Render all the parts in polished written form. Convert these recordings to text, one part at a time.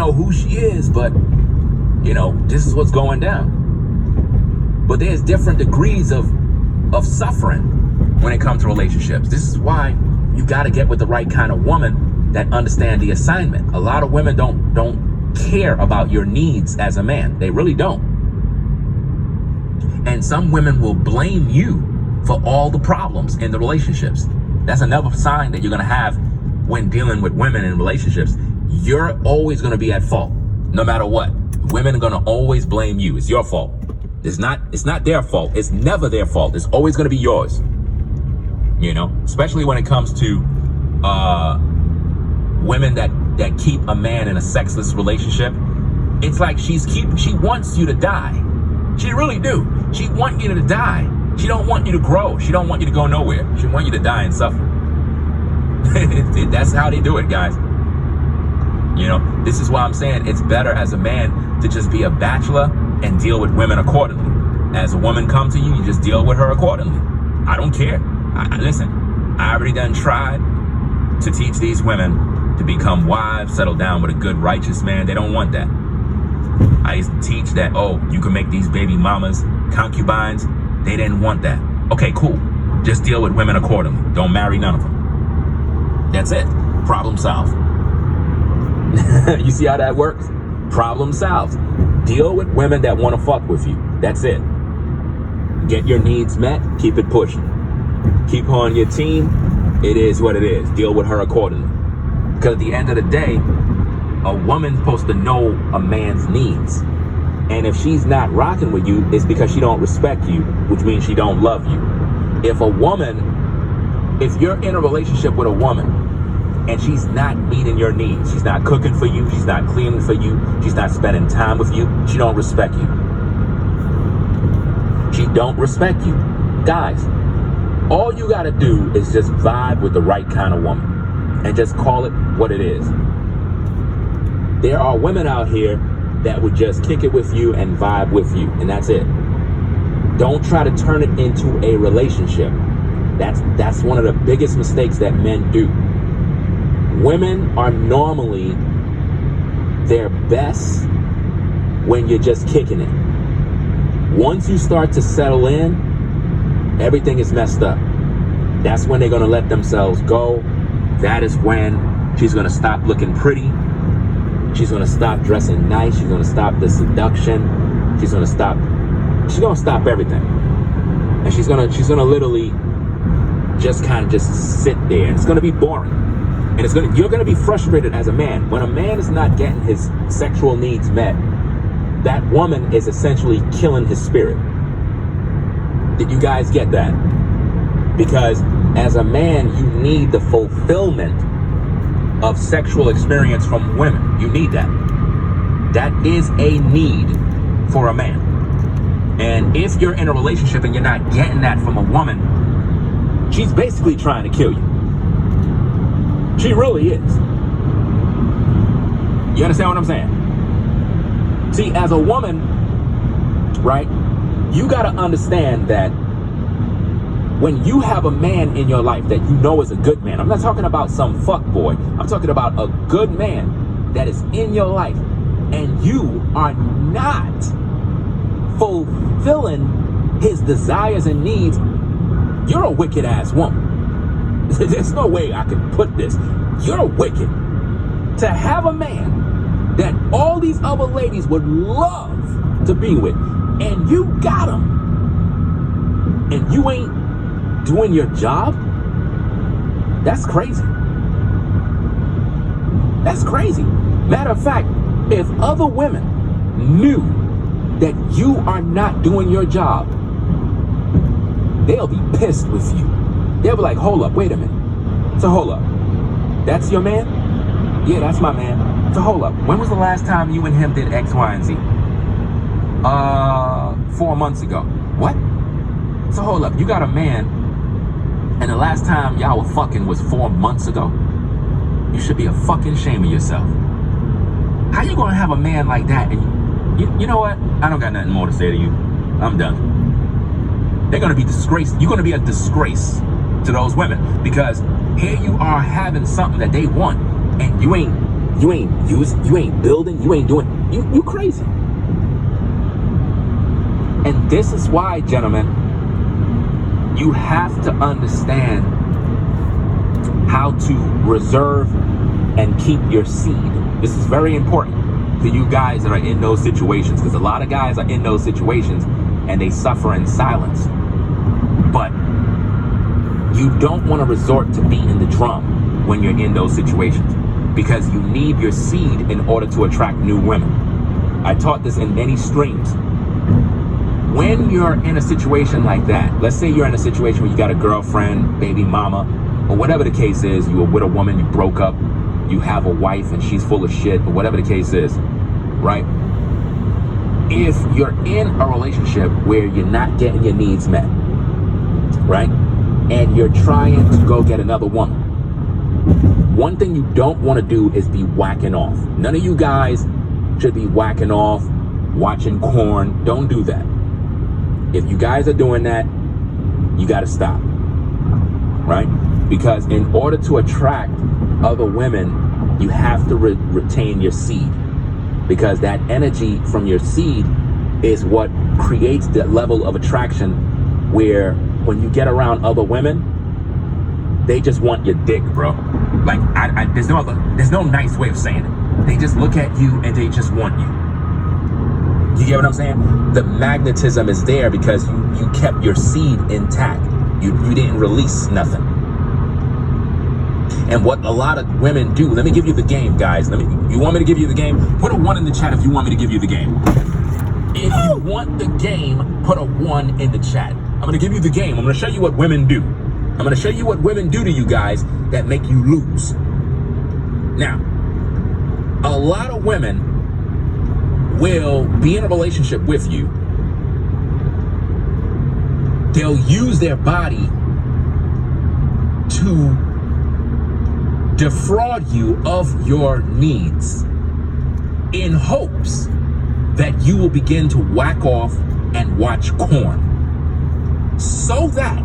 know who she is, but this is what's going down. But there's different degrees of suffering when it comes to relationships. This is why you got to get with the right kind of woman that understand the assignment. A lot of women don't care about your needs as a man. They really don't. And some women will blame you for all the problems in the relationships. That's another sign that you're going to have when dealing with women in relationships. You're always going to be at fault, no matter what. Women are going to always blame you. It's your fault. It's not their fault. It's never their fault. It's always going to be yours. Especially when it comes to women that keep a man in a sexless relationship. It's like she wants you to die. She really do. She wants you to die. She don't want you to grow. She don't want you to go nowhere. She want you to die and suffer. That's how they do it, guys. This is why I'm saying it's better as a man to just be a bachelor and deal with women accordingly. As a woman come to you, you just deal with her accordingly. I don't care. Listen, I already done tried to teach these women to become wives, settle down with a good, righteous man. They don't want that. I used to teach that, you can make these baby mamas concubines. They didn't want that. Okay, cool. Just deal with women accordingly. Don't marry none of them. That's it. Problem solved. You see how that works? Problem solved. Deal with women that want to fuck with you. That's it. Get your needs met. Keep it pushing. Keep her on your team. It is what it is. Deal with her accordingly. Because at the end of the day, a woman's supposed to know a man's needs. And if she's not rocking with you, it's because she don't respect you, which means she don't love you. If you're in a relationship with a woman and she's not meeting your needs, she's not cooking for you, she's not cleaning for you, she's not spending time with you, she don't respect you. She don't respect you. Guys, all you gotta do is just vibe with the right kind of woman and just call it what it is. There are women out here that would just kick it with you and vibe with you, and that's it. Don't try to turn it into a relationship. That's one of the biggest mistakes that men do. Women are normally their best when you're just kicking it. Once you start to settle in, everything is messed up. That's when they're going to let themselves go. That is when she's going to stop looking pretty. She's going to stop dressing nice. She's going to stop the seduction. She's going to stop everything. And she's going to literally just kind of just sit there. And it's going to be boring. And you're going to be frustrated as a man. When a man is not getting his sexual needs met, that woman is essentially killing his spirit. Did you guys get that? Because as a man, you need the fulfillment of sexual experience from women. You need that. That is a need for a man. And if you're in a relationship and you're not getting that from a woman, she's basically trying to kill you. She really is. You understand what I'm saying? See, as a woman, right, you got to understand that when you have a man in your life that you know is a good man, I'm not talking about some fuck boy. I'm talking about a good man that is in your life, and you are not fulfilling his desires and needs, you're a wicked ass woman. There's no way I can put this. You're wicked. To have a man that all these other ladies would love to be with, and you got him, and you ain't doing your job, that's crazy. That's crazy. Matter of fact, if other women knew that you are not doing your job, they'll be pissed with you. They'll be like, hold up, wait a minute. So hold up. That's your man? Yeah, that's my man. So hold up. When was the last time you and him did X, Y, and Z? 4 months ago. What? So hold up. You got a man, and the last time y'all were fucking was 4 months ago? You should be a fucking shame of yourself. How you gonna have a man like that? And you know what? I don't got nothing more to say to you. I'm done. They're gonna be disgraced. You're gonna be a disgrace to those women, because here you are having something that they want, and you ain't You ain't using, you ain't building, you ain't doing, you crazy. And this is why, gentlemen, you have to understand how to reserve and keep your seed. This is very important to you guys that are in those situations, because a lot of guys are in those situations and they suffer in silence. But you don't want to resort to beating the drum when you're in those situations, because you need your seed in order to attract new women. I taught this in many streams. When you're in a situation like that, let's say you're in a situation where you got a girlfriend, baby mama, or whatever the case is, you were with a woman, you broke up, you have a wife and she's full of shit, or whatever the case is, right? If you're in a relationship where you're not getting your needs met, right? And you're trying to go get another woman, one thing you don't want to do is be whacking off. None of you guys should be whacking off, watching porn. Don't do that. If you guys are doing that, you got to stop, right? Because in order to attract other women, you have to retain your seed, because that energy from your seed is what creates that level of attraction where when you get around other women, they just want your dick, bro. Like, there's no nice way of saying it. They just look at you and they just want you. You get what I'm saying? The magnetism is there because you kept your seed intact. You didn't release nothing. And what a lot of women do, let me give you the game, guys. You want me to give you the game? Put a 1 in the chat if you want me to give you the game. If you want the game, put a 1 in the chat. I'm going to give you the game. I'm going to show you what women do. I'm going to show you what women do to you guys that make you lose. Now, a lot of women will be in a relationship with you. They'll use their body to defraud you of your needs in hopes that you will begin to whack off and watch porn, so that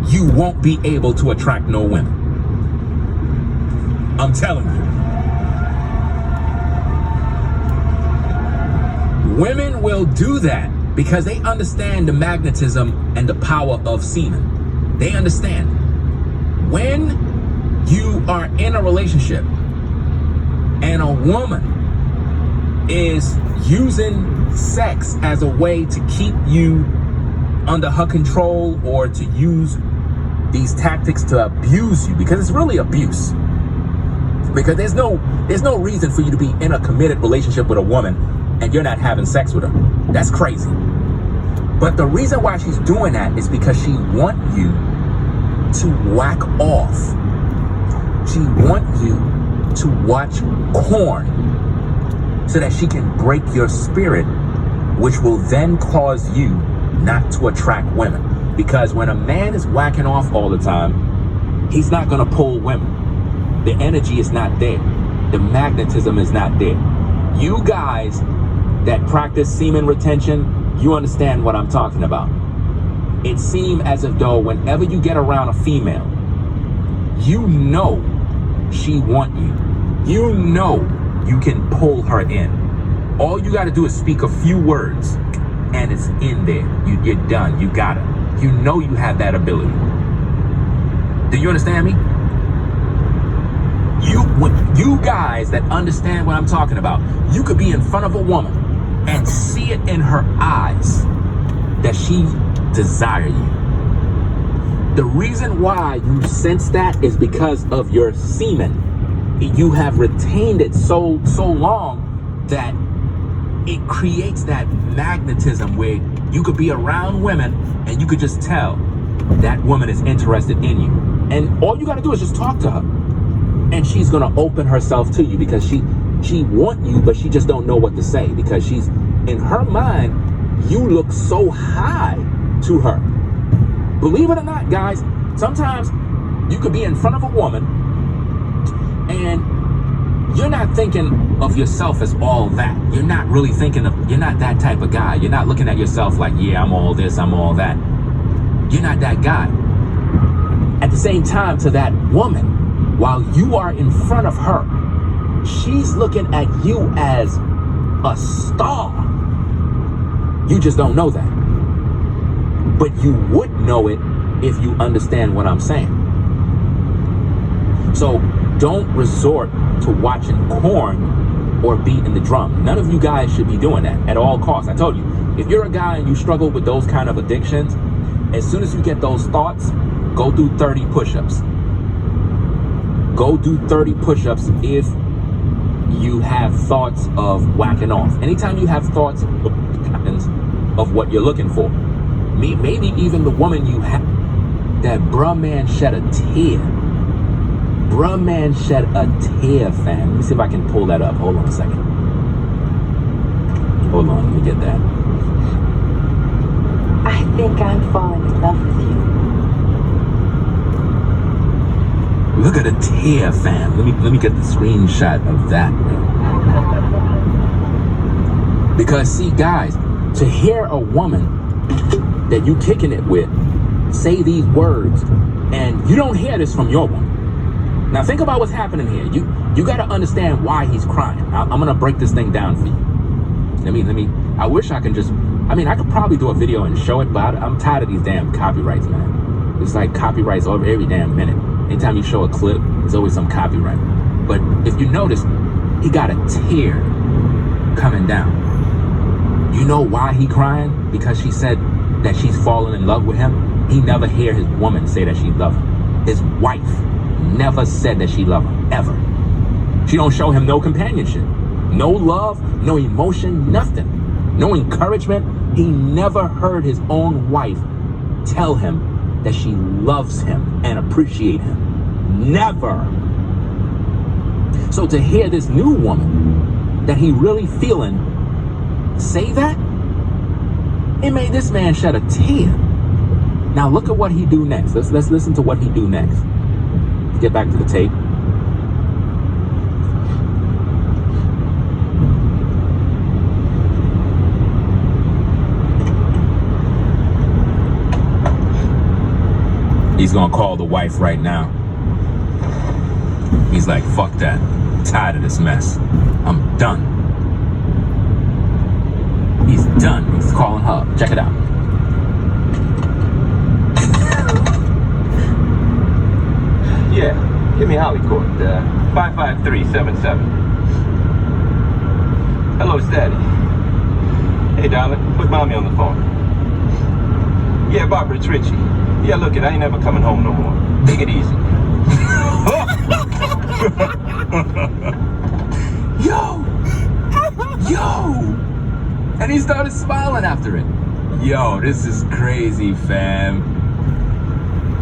you won't be able to attract no women. I'm telling you. Women will do that because they understand the magnetism and the power of semen. They understand. When you are in a relationship and a woman is using sex as a way to keep you under her control, or to use these tactics to abuse you, because it's really abuse. Because there's no reason for you to be in a committed relationship with a woman and you're not having sex with her. That's crazy. But the reason why she's doing that is because she wants you to whack off. She wants you to watch porn so that she can break your spirit, which will then cause you not to attract women. Because when a man is whacking off all the time, he's not going to pull women. The energy is not there. The magnetism is not there. You guys that practice semen retention, you understand what I'm talking about. It seems as if though whenever you get around a female, you know she want you. You know you can pull her in. All you got to do is speak a few words and it's in there. You're done. You got it. You know you have that ability. Do you understand me? You guys that understand what I'm talking about, you could be in front of a woman and see it in her eyes that she desires you. The reason why you sense that is because of your semen. You have retained it so long that it creates that magnetism where you could be around women and you could just tell that woman is interested in you. And all you got to do is just talk to her. And she's going to open herself to you because she wants you, but she just don't know what to say, because she's, in her mind, you look so high to her. Believe it or not, guys, sometimes you could be in front of a woman and you're not thinking of yourself as all that. You're not really thinking of, you're not that type of guy. You're not looking at yourself like, yeah, I'm all this, I'm all that. You're not that guy. At the same time, to that woman, while you are in front of her, She's looking at you as a star. You just don't know that. But you would know it if you understand what I'm saying. So don't resort to watching porn or beating the drum. None of you guys should be doing that at all costs. I told you, if you're a guy and you struggle with those kind of addictions, as soon as you get those thoughts, go do 30 push-ups. Go do 30 push-ups if you have thoughts of whacking off. Anytime you have thoughts of what you're looking for. Maybe even the woman you have, that bruh man shed a tear. Bruh man shed a tear, fam. Let me see if I can pull that up. Hold on a second. Hold on, let me get that. I think I'm falling in love with you. Look at the tear, fam. Let me get the screenshot of that, man. Because see, guys, to hear a woman that you kicking it with say these words, and you don't hear this from your woman. Now think about what's happening here. You got to understand why he's crying. I'm gonna break this thing down for you. Let me. I wish I can just. I mean, I could probably do a video and show it, but I'm tired of these damn copyrights, man. It's like copyrights over every damn minute. Anytime you show a clip, there's always some copyright. But if you notice, he got a tear coming down. You know why he crying? Because she said that she's fallen in love with him. He never hear his woman say that she love him. His wife never said that she love him, ever. She don't show him no companionship, no love, no emotion, nothing. No encouragement. He never heard his own wife tell him that she loves him and appreciate him. Never. So to hear this new woman that he really feeling say that, it made this man shed a tear. Now look at what he do next. Let's listen to what he do next. Let's get back to the tape. He's gonna call the wife right now. He's like, fuck that. I'm tired of this mess. I'm done. He's done. He's calling her. Check it out. Yeah, give me Hollycourt, 55377. Hello, it's Daddy. Hey, darling, put Mommy on the phone. Yeah, Barbara, it's Richie. Yeah, look, I ain't never coming home no more. Take it easy. Yo! And he started smiling after it. Yo, this is crazy, fam.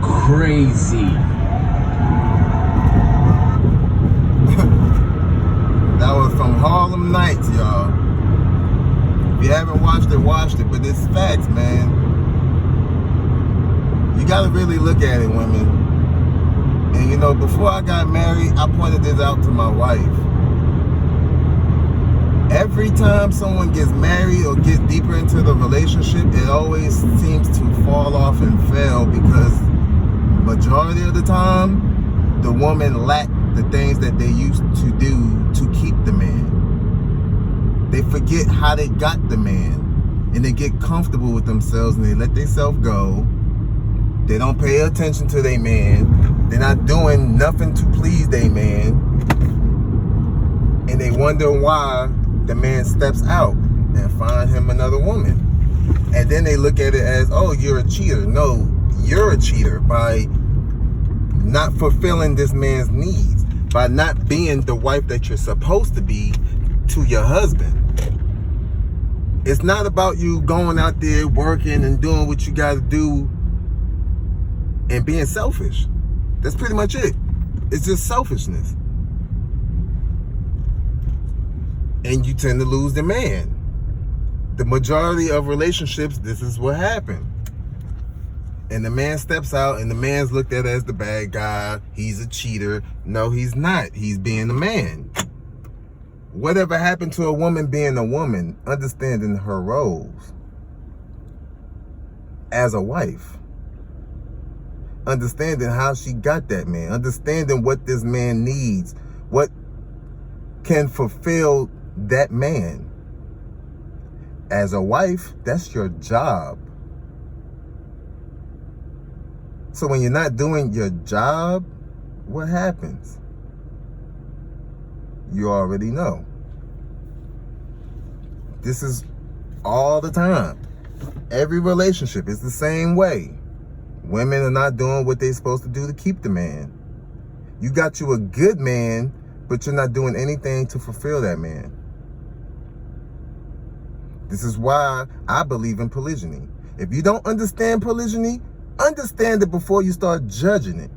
Crazy. That was from Harlem Nights, y'all. If you haven't watched it, watch it. But it's facts, man. You gotta really look at it, women. And you know, before I got married, I pointed this out to my wife. Every time someone gets married or gets deeper into the relationship, it always seems to fall off and fail because majority of the time, the woman lack the things that they used to do to keep the man. They forget how they got the man, and they get comfortable with themselves and they let themselves go. They don't pay attention to their man. They're not doing nothing to please their man. And they wonder why the man steps out and find him another woman. And then they look at it as, oh, you're a cheater. No, you're a cheater by not fulfilling this man's needs, by not being the wife that you're supposed to be to your husband. It's not about you going out there working and doing what you got to do and being selfish. That's pretty much it. It's just selfishness. And you tend to lose the man. The majority of relationships, this is what happened. And the man steps out and the man's looked at as the bad guy. He's a cheater. No, he's not. He's being a man. Whatever happened to a woman being a woman, understanding her roles as a wife, understanding how she got that man, understanding what this man needs, what can fulfill that man. As a wife, that's your job. So when you're not doing your job, what happens? You already know. This is all the time. Every relationship is the same way. Women are not doing what they're supposed to do to keep the man. You got you a good man, but you're not doing anything to fulfill that man. This is why I believe in polygyny. If you don't understand polygyny, understand it before you start judging it.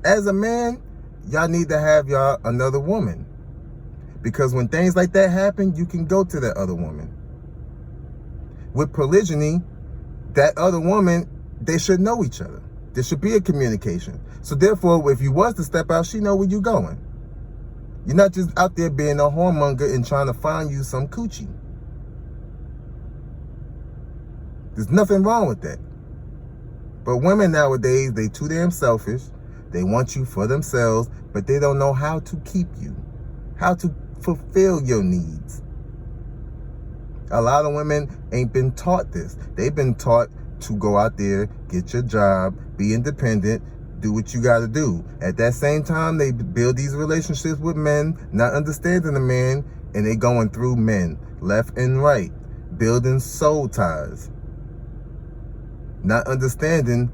As a man, y'all need to have y'all another woman. Because when things like that happen, you can go to that other woman. With polygyny, that other woman, they should know each other. There should be a communication. So therefore, if you was to step out, she know where you going. You're not just out there being a whoremonger and trying to find you some coochie. There's nothing wrong with that. But women nowadays, they too damn selfish. They want you for themselves, but they don't know how to keep you, how to fulfill your needs. A lot of women ain't been taught this. They've been taught to go out there, get your job, be independent, do what you got to do. At that same time, they build these relationships with men, not understanding the man, and they going through men, left and right, building soul ties. Not understanding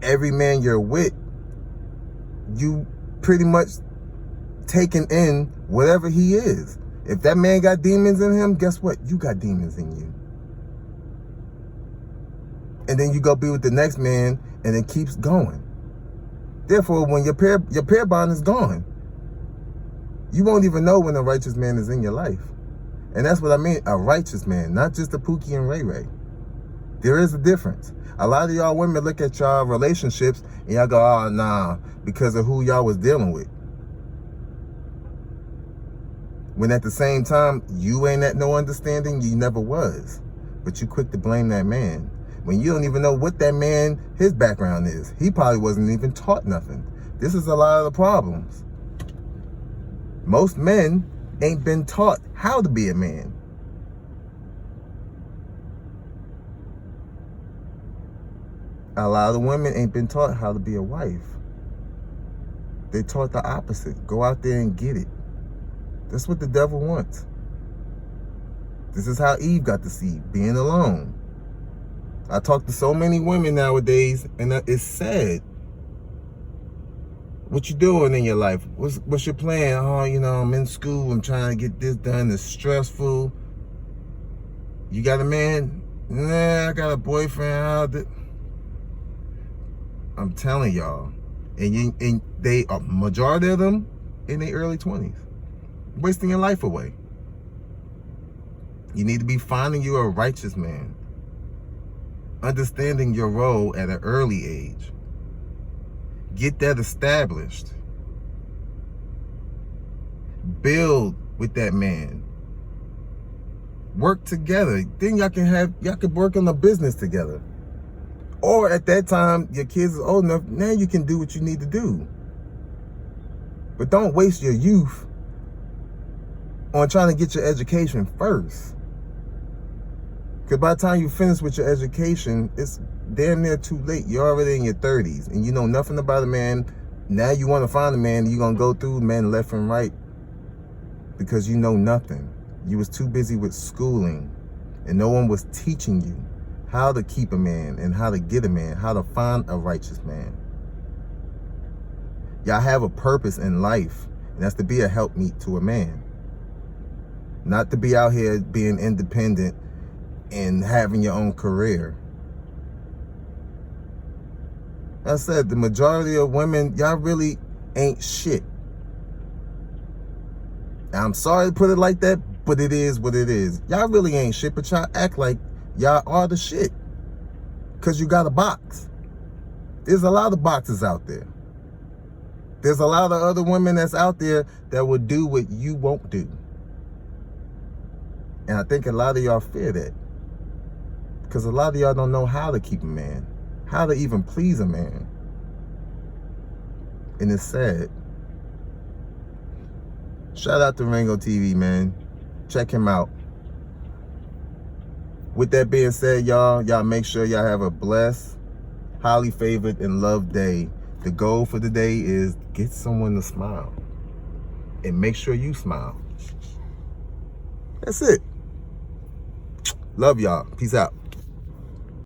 every man you're with, you pretty much taking in whatever he is. If that man got demons in him, guess what? You got demons in you. And then you go be with the next man, and it keeps going. Therefore, when your pair bond is gone, you won't even know when a righteous man is in your life. And that's what I mean, a righteous man, not just a Pookie and Ray Ray. There is a difference. A lot of y'all women look at y'all relationships and y'all go, oh, nah, because of who y'all was dealing with. When at the same time, you ain't at no understanding, you never was. But you quick to blame that man. When you don't even know what that man, his background is. He probably wasn't even taught nothing. This is a lot of the problems. Most men ain't been taught how to be a man. A lot of the women ain't been taught how to be a wife. They taught the opposite. Go out there and get it. That's what the devil wants. This is how Eve got the seed, being alone. I talk to so many women nowadays, and it's sad. What you doing in your life? What's your plan? Oh, you know, I'm in school. I'm trying to get this done. It's stressful. You got a man? Nah, I got a boyfriend. I'm telling y'all, and they, a majority of them, in their early 20s, wasting your life away. You need to be finding you a righteous man, understanding your role at an early age. Get that established. Build with that man. Work together. Then y'all can work on a business together. Or at that time, your kids are old enough, now you can do what you need to do. But don't waste your youth on trying to get your education first. Because by the time you finish with your education, it's damn near too late. You're already in your 30s and you know nothing about a man. Now you want to find a man, you're going to go through men left and right because you know nothing. You was too busy with schooling and no one was teaching you how to keep a man and how to get a man, how to find a righteous man. Y'all have a purpose in life, and that's to be a helpmeet to a man. Not to be out here being independent and having your own career. I said, the majority of women, y'all really ain't shit. I'm sorry to put it like that, but it is what it is. Y'all really ain't shit, but y'all act like y'all are the shit. Because you got a box. There's a lot of boxes out there. There's a lot of other women that's out there that will do what you won't do. And I think a lot of y'all fear that. Because a lot of y'all don't know how to keep a man. How to even please a man. And it's sad. Shout out to Rango TV, man. Check him out. With that being said, y'all make sure y'all have a blessed, highly favored, and loved day. The goal for the day is get someone to smile. And make sure you smile. That's it. Love y'all. Peace out.